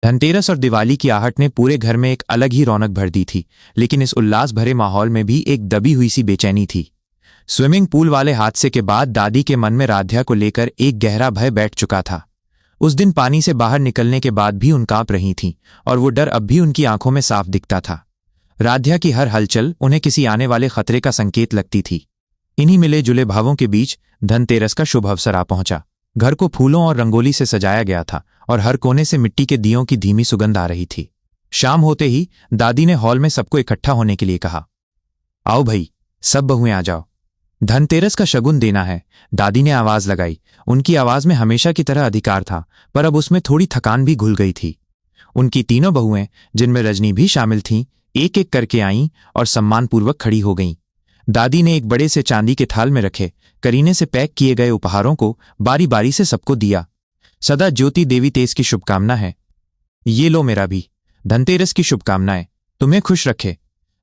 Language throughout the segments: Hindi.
धनतेरस और दिवाली की आहट ने पूरे घर में एक अलग ही रौनक भर दी थी, लेकिन इस उल्लास भरे माहौल में भी एक दबी हुई सी बेचैनी थी। स्विमिंग पूल वाले हादसे के बाद दादी के मन में राध्या को लेकर एक गहरा भय बैठ चुका था। उस दिन पानी से बाहर निकलने के बाद भी उन कांप रही थीं और वो डर अब भी उनकी आंखों में साफ दिखता था। राध्या की हर हलचल उन्हें किसी आने वाले खतरे का संकेत लगती थी। इन्हीं मिले जुले भावों के बीच धनतेरस का शुभ अवसर आ पहुंचा। घर को फूलों और रंगोली से सजाया गया था और हर कोने से मिट्टी के दियों की धीमी सुगंध आ रही थी। शाम होते ही दादी ने हॉल में सबको इकट्ठा होने के लिए कहा, आओ भाई, सब बहुएं आ जाओ, धनतेरस का शगुन देना है। दादी ने आवाज लगाई। उनकी आवाज में हमेशा की तरह अधिकार था, पर अब उसमें थोड़ी थकान भी घुल गई थी। उनकी तीनों बहुएं, जिनमें रजनी भी शामिल थीं, एक एक करके आईं और सम्मानपूर्वक खड़ी हो गईं। दादी ने एक बड़े से चांदी के थाल में रखे करीने से पैक किए गए उपहारों को बारी बारी से सबको दिया। सदा ज्योति देवी तेज की शुभकामना है। ये लो मेरा भी, धनतेरस की शुभकामनाएं, तुम्हें खुश रखे।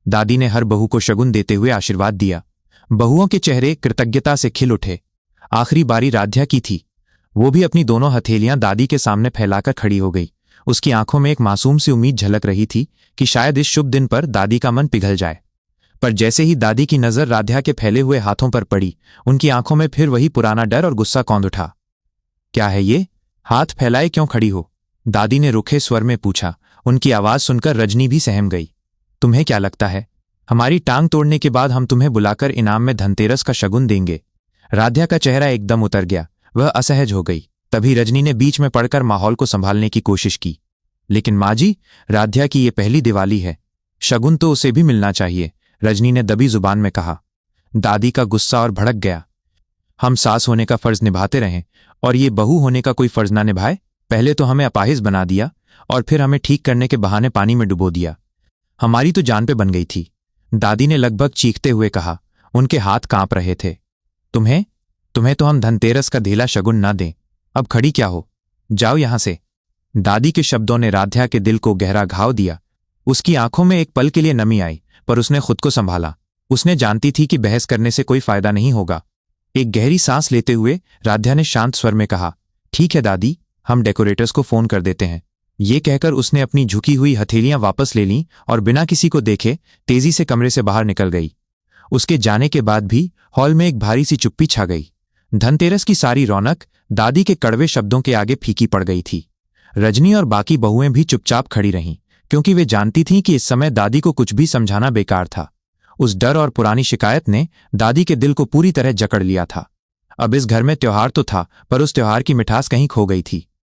दादी ने हर बहू को शगुन देते हुए आशीर्वाद दिया। बहुओं के चेहरे कृतज्ञता से खिल उठे। आखिरी बारी राध्या की थी। वो भी अपनी दोनों हथेलियां दादी के सामने फैलाकर खड़ी हो गई। उसकी आंखों में एक मासूम सी उम्मीद झलक रही थी कि शायद इस शुभ दिन पर दादी का मन पिघल जाए। पर जैसे ही दादी की नजर राध्या के फैले हुए हाथों पर पड़ी, उनकी आंखों में फिर वही पुराना डर और गुस्सा कौंध उठा। क्या है ये? हाथ फैलाए क्यों खड़ी हो? दादी ने रुखे स्वर में पूछा। उनकी आवाज सुनकर रजनी भी सहम गई। तुम्हें क्या लगता है, हमारी टांग तोड़ने के बाद हम तुम्हें बुलाकर इनाम में धनतेरस का शगुन देंगे? राध्या का चेहरा एकदम उतर गया। वह असहज हो गई। तभी रजनी ने बीच में पड़कर माहौल को संभालने की कोशिश की। लेकिन माँ जी, राध्या की ये पहली दिवाली है, शगुन तो उसे भी मिलना चाहिए, रजनी ने दबी जुबान में कहा। दादी का गुस्सा और भड़क गया। हम सास होने का फर्ज निभाते रहें और ये बहू होने का कोई फर्ज ना निभाए? पहले तो हमें अपाहिज बना दिया और फिर हमें ठीक करने के बहाने पानी में डुबो दिया। हमारी तो जान पे बन गई थी, दादी ने लगभग चीखते हुए कहा। उनके हाथ कांप रहे थे। तुम्हें तो हम धनतेरस का ढेला शगुन ना दें। अब खड़ी क्या हो, जाओ यहां से। दादी के शब्दों ने राध्या के दिल को गहरा घाव दिया। उसकी आंखों में एक पल के लिए नमी आई, पर उसने खुद को संभाला। उसने जानती थी कि बहस करने से कोई फायदा नहीं होगा। एक गहरी सांस लेते हुए राध्या ने शांत स्वर में कहा, ठीक है दादी, हम डेकोरेटर्स को फोन कर देते हैं। ये कहकर उसने अपनी झुकी हुई हथेलियां वापस ले लीं और बिना किसी को देखे तेजी से कमरे से बाहर निकल गई। उसके जाने के बाद भी हॉल में एक भारी सी चुप्पी छा गई। धनतेरस की सारी रौनक दादी के कड़वे शब्दों के आगे फीकी पड़ गई थी। रजनी और बाकी बहुएं भी चुपचाप खड़ी रहीं, क्योंकि वे जानती थीं कि इस समय दादी को कुछ भी समझाना बेकार था। उस डर और पुरानी शिकायत ने दादी के दिल को पूरी तरह जकड़ लिया था। अब इस घर में त्योहार तो था, पर उस त्योहार की मिठास कहीं खो गई थी।